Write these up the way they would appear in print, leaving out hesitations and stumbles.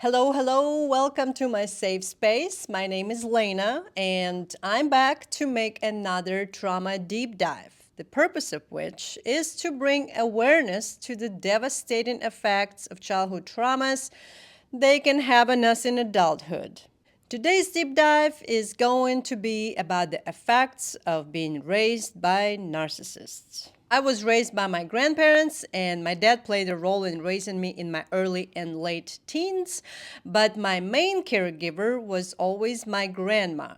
Hello, welcome to my safe space. My name is Lena, and I'm back to make another trauma deep dive, the purpose of which is to bring awareness to the devastating effects of childhood traumas they can have on us in adulthood. Today's deep dive is going to be about the effects of being raised by narcissists. I was raised by my grandparents, and my dad played a role in raising me in my early and late teens, but my main caregiver was always my grandma.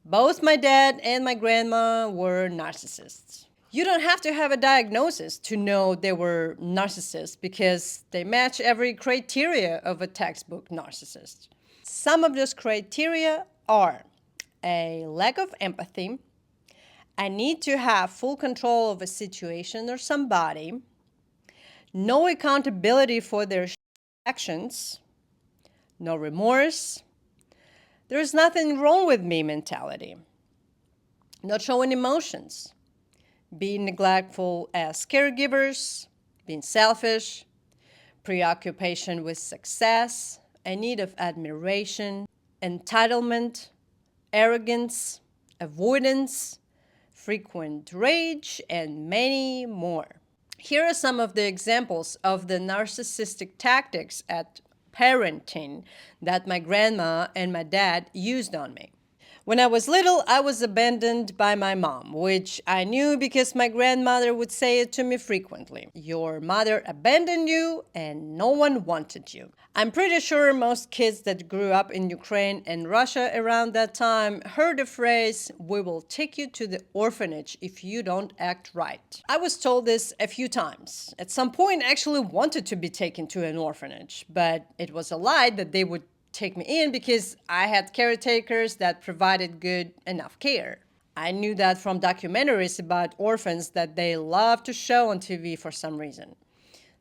Both my dad and my grandma were narcissists. You don't have to have a diagnosis to know they were narcissists because they match every criteria of a textbook narcissist. Some of those criteria are a lack of empathy, a need to have full control of a situation or somebody, no accountability for their actions, no remorse, there's nothing wrong with me mentality, not showing emotions, being neglectful as caregivers, being selfish, preoccupation with success, a need of admiration, entitlement, arrogance, avoidance, frequent rage, and many more. Here are some of the examples of the narcissistic tactics at parenting that my grandma and my dad used on me. When I was little, I was abandoned by my mom, which I knew because my grandmother would say it to me frequently. Your mother abandoned you and no one wanted you. I'm pretty sure most kids that grew up in Ukraine and Russia around that time heard the phrase, "We will take you to the orphanage if you don't act right." I was told this a few times. At some point, I actually wanted to be taken to an orphanage, but it was a lie that they would take me in because I had caretakers that provided good enough care. I knew that from documentaries about orphans that they love to show on TV for some reason.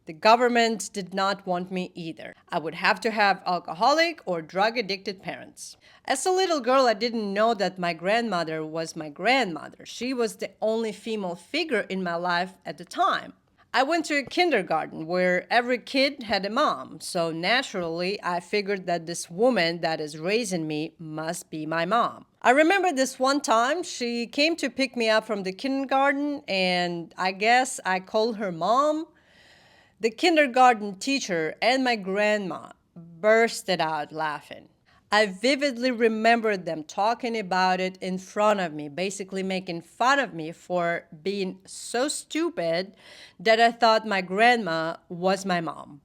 The government did not want me either. I would have to have alcoholic or drug-addicted parents. As a little girl, I didn't know that my grandmother was my grandmother. She was the only female figure in my life at the time. I went to a kindergarten where every kid had a mom, so naturally I figured that this woman that is raising me must be my mom. I remember this one time she came to pick me up from the kindergarten, and I guess I called her mom. The kindergarten teacher and my grandma bursted out laughing. I vividly remember them talking about it in front of me, basically making fun of me for being so stupid that I thought my grandma was my mom.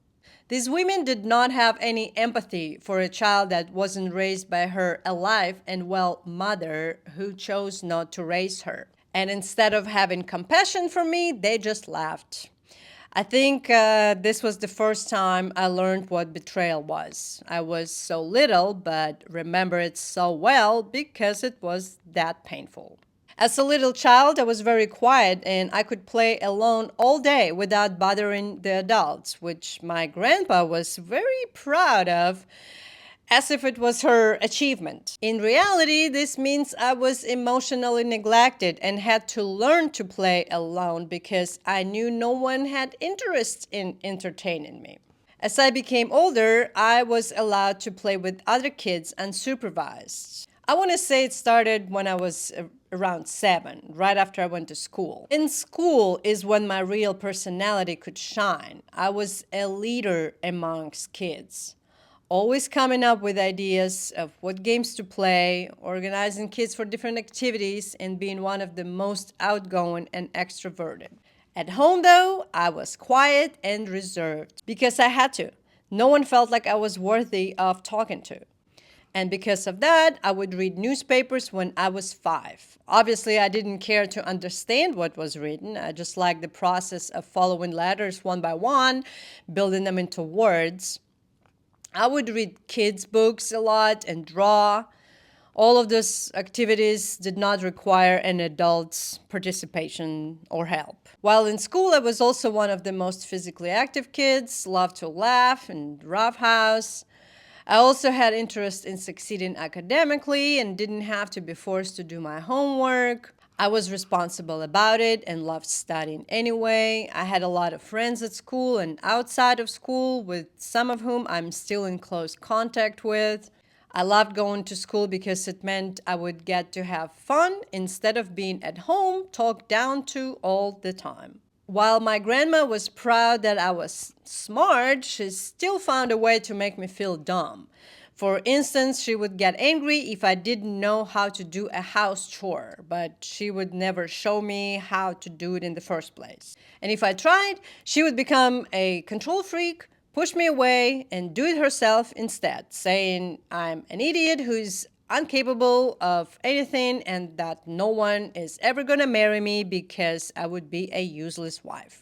These women did not have any empathy for a child that wasn't raised by her alive and well mother who chose not to raise her. And instead of having compassion for me, they just laughed. I think this was the first time I learned what betrayal was. I was so little, but remember it so well because it was that painful. As a little child, I was very quiet and I could play alone all day without bothering the adults, which my grandpa was very proud of, as if it was her achievement. In reality, this means I was emotionally neglected and had to learn to play alone because I knew no one had interest in entertaining me. As I became older, I was allowed to play with other kids unsupervised. I want to say it started when I was around 7, right after I went to school. In school is when my real personality could shine. I was a leader amongst kids, always coming up with ideas of what games to play, organizing kids for different activities, and being one of the most outgoing and extroverted. At home, though, I was quiet and reserved because I had to. No one felt like I was worthy of talking to. And because of that, I would read newspapers when I was 5. Obviously, I didn't care to understand what was written. I just liked the process of following letters one by one, building them into words. I would read kids' books a lot and draw. All of those activities did not require an adult's participation or help. While in school, I was also one of the most physically active kids, loved to laugh and roughhouse. I also had interest in succeeding academically and didn't have to be forced to do my homework. I was responsible about it and loved studying anyway. I had a lot of friends at school and outside of school, with some of whom I'm still in close contact with. I loved going to school because it meant I would get to have fun instead of being at home talked down to all the time. While my grandma was proud that I was smart, she still found a way to make me feel dumb. For instance, she would get angry if I didn't know how to do a house chore, but she would never show me how to do it in the first place. And if I tried, she would become a control freak, push me away, and do it herself instead, saying I'm an idiot who's incapable of anything and that no one is ever gonna marry me because I would be a useless wife.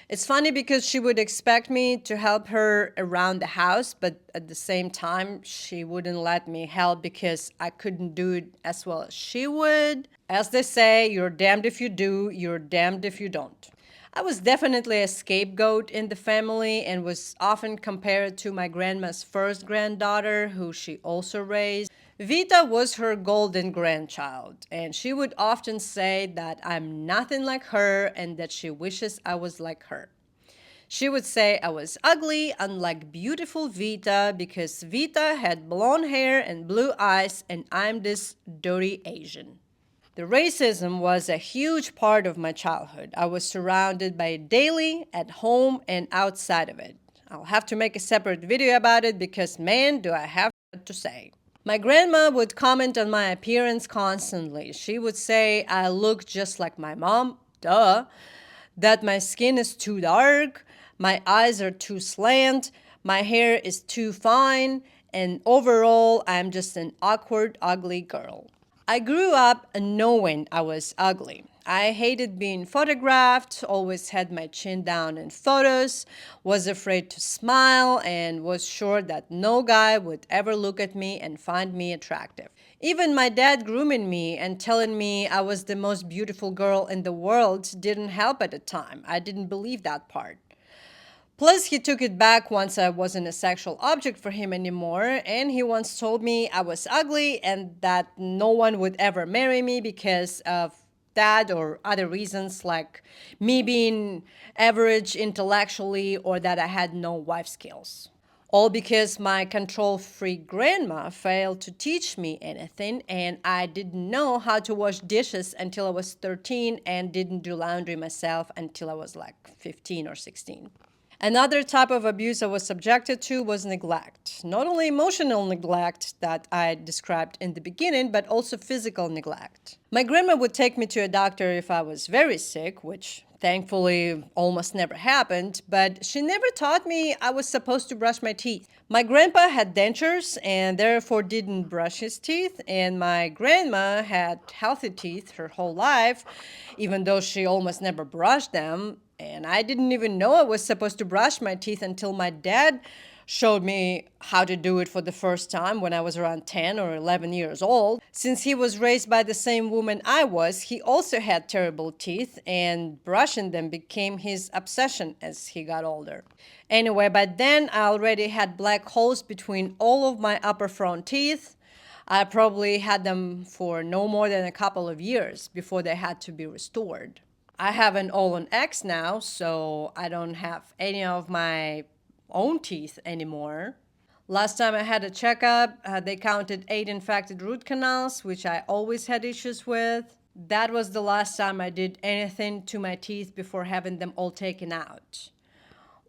It's funny because she would expect me to help her around the house, but at the same time, she wouldn't let me help because I couldn't do it as well as she would. As they say, you're damned if you do, you're damned if you don't. I was definitely a scapegoat in the family and was often compared to my grandma's first granddaughter, who she also raised. Vita was her golden grandchild, and she would often say that I'm nothing like her and that she wishes I was like her. She would say I was ugly, unlike beautiful Vita, because Vita had blonde hair and blue eyes, and I'm this dirty Asian. The racism was a huge part of my childhood. I was surrounded by it daily, at home and outside of it. I'll have to make a separate video about it because, man, do I have to say. My grandma would comment on my appearance constantly. She would say I look just like my mom, duh, that my skin is too dark, my eyes are too slant, my hair is too fine, and overall, I'm just an awkward, ugly girl. I grew up knowing I was ugly. I hated being photographed, always had my chin down in photos, was afraid to smile, and was sure that no guy would ever look at me and find me attractive. Even my dad grooming me and telling me I was the most beautiful girl in the world didn't help at the time. I didn't believe that part. Plus, he took it back once I wasn't a sexual object for him anymore, and he once told me I was ugly and that no one would ever marry me because of that or other reasons like me being average intellectually or that I had no wife skills. All because my control freak grandma failed to teach me anything, and I didn't know how to wash dishes until I was 13 and didn't do laundry myself until I was like 15 or 16. Another type of abuse I was subjected to was neglect. Not only emotional neglect that I described in the beginning, but also physical neglect. My grandma would take me to a doctor if I was very sick, which thankfully almost never happened, but she never taught me I was supposed to brush my teeth. My grandpa had dentures and therefore didn't brush his teeth, and my grandma had healthy teeth her whole life, even though she almost never brushed them. And I didn't even know I was supposed to brush my teeth until my dad showed me how to do it for the first time when I was around 10 or 11 years old. Since he was raised by the same woman I was, he also had terrible teeth, and brushing them became his obsession as he got older. Anyway, by then I already had black holes between all of my upper front teeth. I probably had them for no more than a couple of years before they had to be restored. I have an all on X now, so I don't have any of my own teeth anymore. Last time I had a checkup, they counted 8 infected root canals, which I always had issues with. That was the last time I did anything to my teeth before having them all taken out,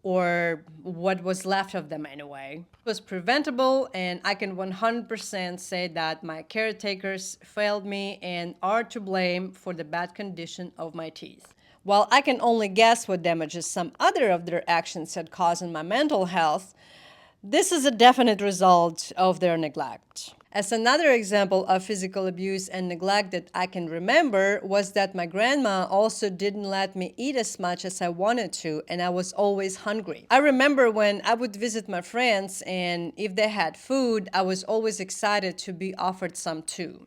or what was left of them anyway. It was preventable, and I can 100% say that my caretakers failed me and are to blame for the bad condition of my teeth. While I can only guess what damages some other of their actions had caused in my mental health, this is a definite result of their neglect. As another example of physical abuse and neglect that I can remember was that my grandma also didn't let me eat as much as I wanted to, and I was always hungry. I remember when I would visit my friends, and if they had food, I was always excited to be offered some too.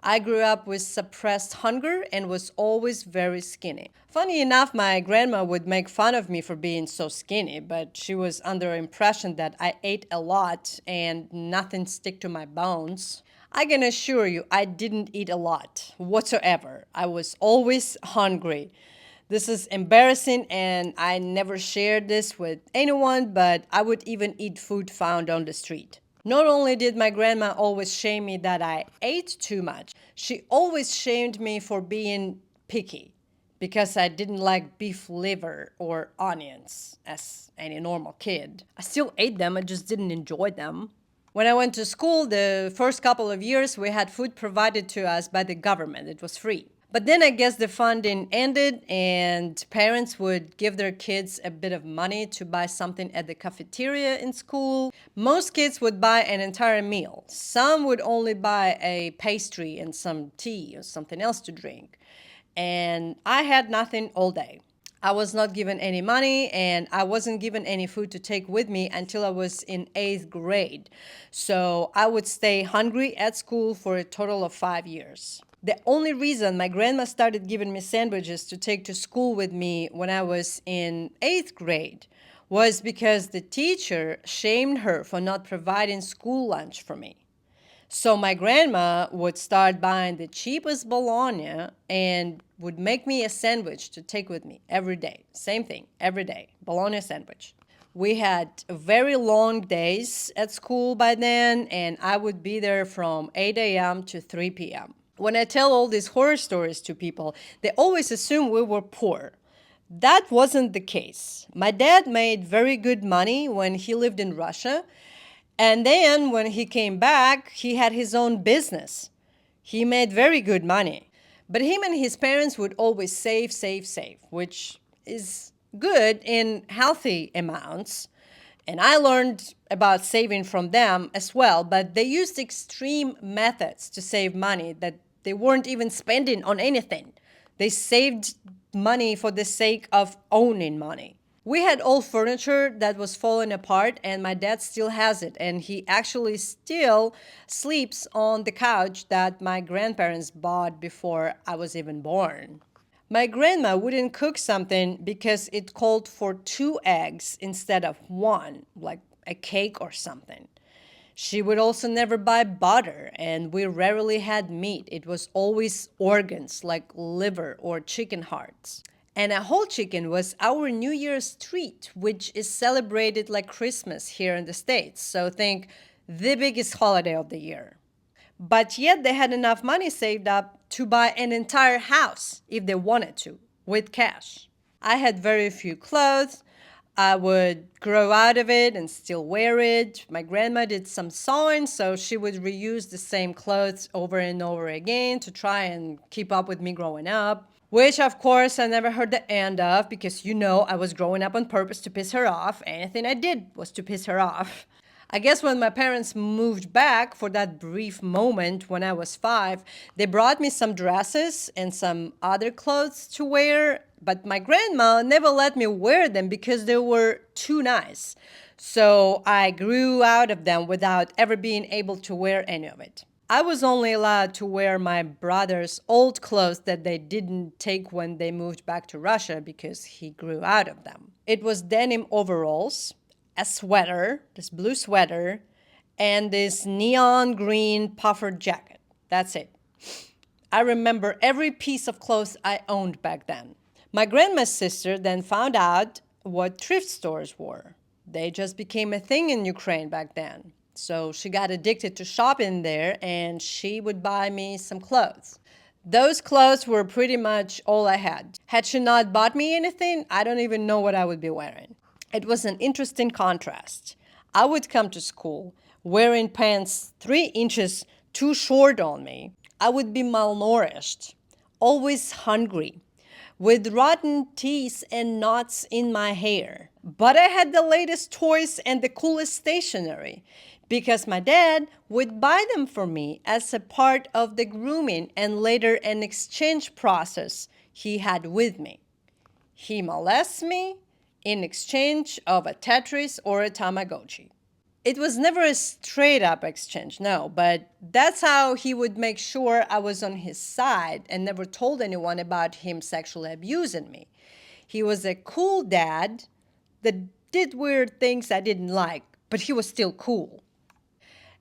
I grew up with suppressed hunger and was always very skinny. Funny enough, my grandma would make fun of me for being so skinny, but she was under the impression that I ate a lot and nothing stick to my bones. I can assure you, I didn't eat a lot whatsoever. I was always hungry. This is embarrassing, and I never shared this with anyone, but I would even eat food found on the street. Not only did my grandma always shame me that I ate too much, she always shamed me for being picky because I didn't like beef liver or onions as any normal kid. I still ate them, I just didn't enjoy them. When I went to school, the first couple of years, we had food provided to us by the government. It was free. But then I guess the funding ended, and parents would give their kids a bit of money to buy something at the cafeteria in school. Most kids would buy an entire meal. Some would only buy a pastry and some tea or something else to drink. And I had nothing all day. I was not given any money, and I wasn't given any food to take with me until I was in 8th grade. So I would stay hungry at school for a total of 5 years. The only reason my grandma started giving me sandwiches to take to school with me when I was in 8th grade was because the teacher shamed her for not providing school lunch for me. So my grandma would start buying the cheapest bologna and would make me a sandwich to take with me every day. Same thing, every day, bologna sandwich. We had very long days at school by then, and I would be there from 8 a.m. to 3 p.m. When I tell all these horror stories to people, they always assume we were poor. That wasn't the case. My dad made very good money when he lived in Russia, and then when he came back, he had his own business. He made very good money. But him and his parents would always save, save, save, which is good in healthy amounts. And I learned about saving from them as well, but they used extreme methods to save money that they weren't even spending on anything. They saved money for the sake of owning money. We had old furniture that was falling apart, and my dad still has it, and he actually still sleeps on the couch that my grandparents bought before I was even born. My grandma wouldn't cook something because it called for 2 eggs instead of 1, like a cake or something. She would also never buy butter, and we rarely had meat. It was always organs like liver or chicken hearts. And a whole chicken was our New Year's treat, which is celebrated like Christmas here in the States. So think the biggest holiday of the year. But yet they had enough money saved up to buy an entire house if they wanted to, with cash. I had very few clothes. I would grow out of it and still wear it. My grandma did some sewing, so she would reuse the same clothes over and over again to try and keep up with me growing up. Which, of course, I never heard the end of because I was growing up on purpose to piss her off. Anything I did was to piss her off. I guess when my parents moved back for that brief moment when I was 5, they brought me some dresses and some other clothes to wear, but my grandma never let me wear them because they were too nice. So I grew out of them without ever being able to wear any of it. I was only allowed to wear my brother's old clothes that they didn't take when they moved back to Russia because he grew out of them. It was denim overalls, a sweater, this blue sweater, and this neon green puffer jacket. That's it. I remember every piece of clothes I owned back then. My grandma's sister then found out what thrift stores were. They just became a thing in Ukraine back then. So she got addicted to shopping there, and she would buy me some clothes. Those clothes were pretty much all I had. Had she not bought me anything, I don't even know what I would be wearing. It was an interesting contrast. I would come to school wearing pants 3 inches too short on me. I would be malnourished, always hungry, with rotten teeth and knots in my hair. But I had the latest toys and the coolest stationery because my dad would buy them for me as a part of the grooming and later an exchange process he had with me. He molests me in exchange of a Tetris or a Tamagotchi. It was never a straight up exchange, no, but that's how he would make sure I was on his side and never told anyone about him sexually abusing me. He was a cool dad that did weird things I didn't like, but he was still cool.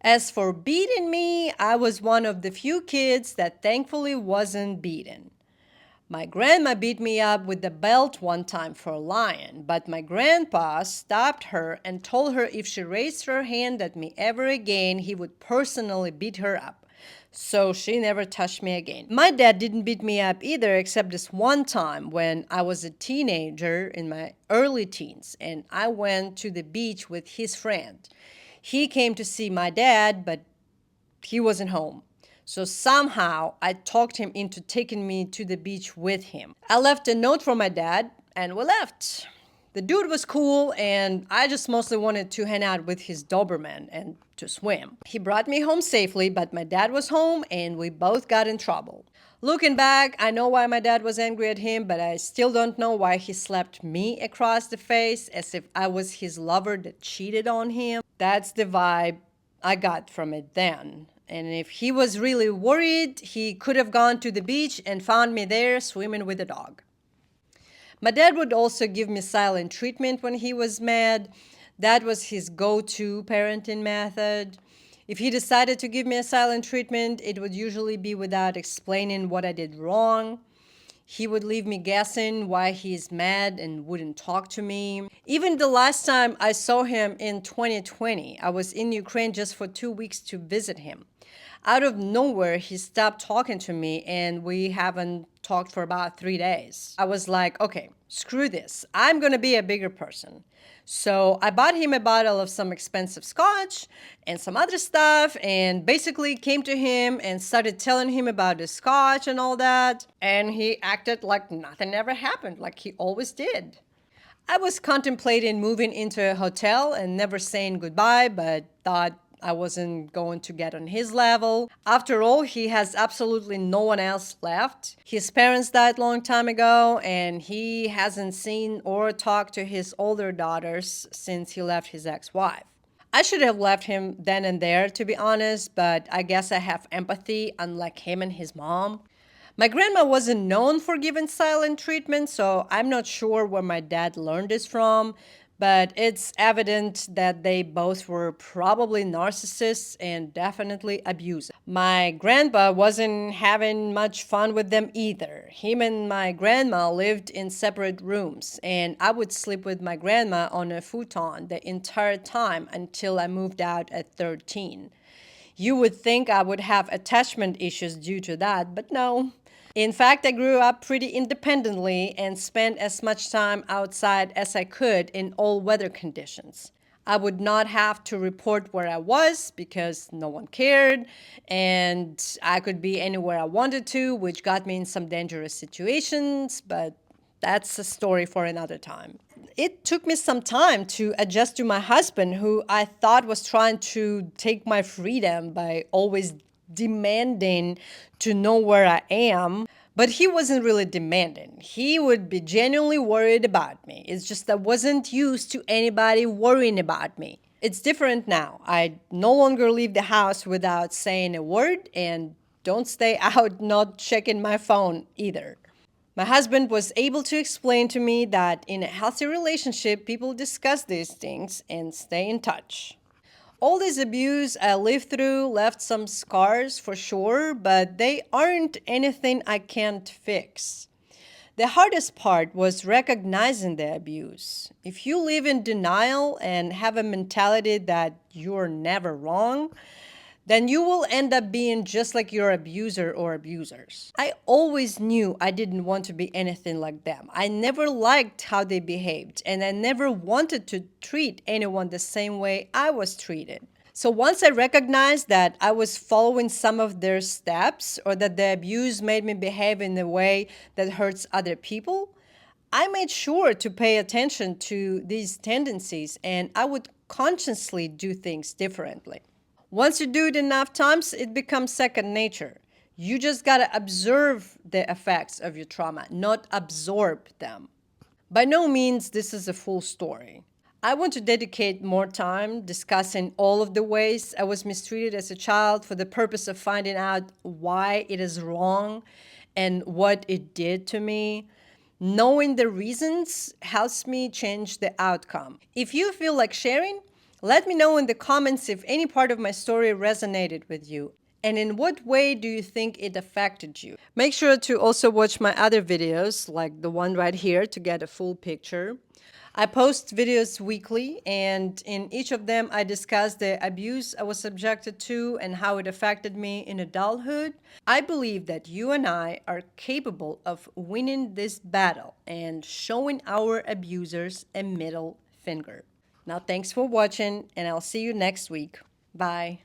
As for beating me, I was one of the few kids that thankfully wasn't beaten. My grandma beat me up with the belt one time for lying, but my grandpa stopped her and told her if she raised her hand at me ever again, he would personally beat her up. So she never touched me again. My dad didn't beat me up either, except this one time when I was a teenager in my early teens and I went to the beach with his friend. He came to see my dad, but he wasn't home. So somehow I talked him into taking me to the beach with him. I left a note for my dad and we left. The dude was cool and I just mostly wanted to hang out with his Doberman and to swim. He brought me home safely, but my dad was home and we both got in trouble. Looking back, I know why my dad was angry at him, but I still don't know why he slapped me across the face as if I was his lover that cheated on him. That's the vibe I got from it then. And if he was really worried, he could have gone to the beach and found me there swimming with a dog. My dad would also give me silent treatment when he was mad. That was his go-to parenting method. If he decided to give me a silent treatment, it would usually be without explaining what I did wrong. He would leave me guessing why he's mad and wouldn't talk to me. Even the last time I saw him in 2020, I was in Ukraine just for 2 weeks to visit him. Out of nowhere, he stopped talking to me and we haven't talked for about 3 days. I was like, okay, screw this. I'm gonna be a bigger person. So I bought him a bottle of some expensive scotch and some other stuff and basically came to him and started telling him about the scotch and all that. And he acted like nothing ever happened, like he always did. I was contemplating moving into a hotel and never saying goodbye, but thought I wasn't going to get on his level. After all, he has absolutely no one else left. His parents died a long time ago, and he hasn't seen or talked to his older daughters since he left his ex-wife. I should have left him then and there, to be honest, but I guess I have empathy, unlike him and his mom. My grandma wasn't known for giving silent treatment, so I'm not sure where my dad learned this from, but it's evident that they both were probably narcissists and definitely abusive. My grandpa wasn't having much fun with them either. Him and my grandma lived in separate rooms, and I would sleep with my grandma on a futon the entire time until I moved out at 13. You would think I would have attachment issues due to that, but no. In fact, I grew up pretty independently and spent as much time outside as I could in all weather conditions. I would not have to report where I was because no one cared, and I could be anywhere I wanted to, which got me in some dangerous situations, but that's a story for another time. It took me some time to adjust to my husband, who I thought was trying to take my freedom by always demanding to know where I am. But he wasn't really demanding. He would be genuinely worried about me. It's just I wasn't used to anybody worrying about me. It's different now. I no longer leave the house without saying a word and don't stay out not checking my phone either. My husband was able to explain to me that in a healthy relationship, people discuss these things and stay in touch. All this abuse I lived through left some scars for sure, but they aren't anything I can't fix. The hardest part was recognizing the abuse. If you live in denial and have a mentality that you're never wrong, then you will end up being just like your abuser or abusers. I always knew I didn't want to be anything like them. I never liked how they behaved, and I never wanted to treat anyone the same way I was treated. So once I recognized that I was following some of their steps or that the abuse made me behave in a way that hurts other people, I made sure to pay attention to these tendencies and I would consciously do things differently. Once you do it enough times, it becomes second nature. You just gotta observe the effects of your trauma, not absorb them. By no means this is a full story. I want to dedicate more time discussing all of the ways I was mistreated as a child for the purpose of finding out why it is wrong and what it did to me. Knowing the reasons helps me change the outcome. If you feel like sharing, Let me know in the comments if any part of my story resonated with you. And in what way do you think it affected you? Make sure to also watch my other videos, like the one right here, to get a full picture. I post videos weekly, and in each of them, I discuss the abuse I was subjected to and how it affected me in adulthood. I believe that you and I are capable of winning this battle and showing our abusers a middle finger. Now, thanks for watching, and I'll see you next week. Bye.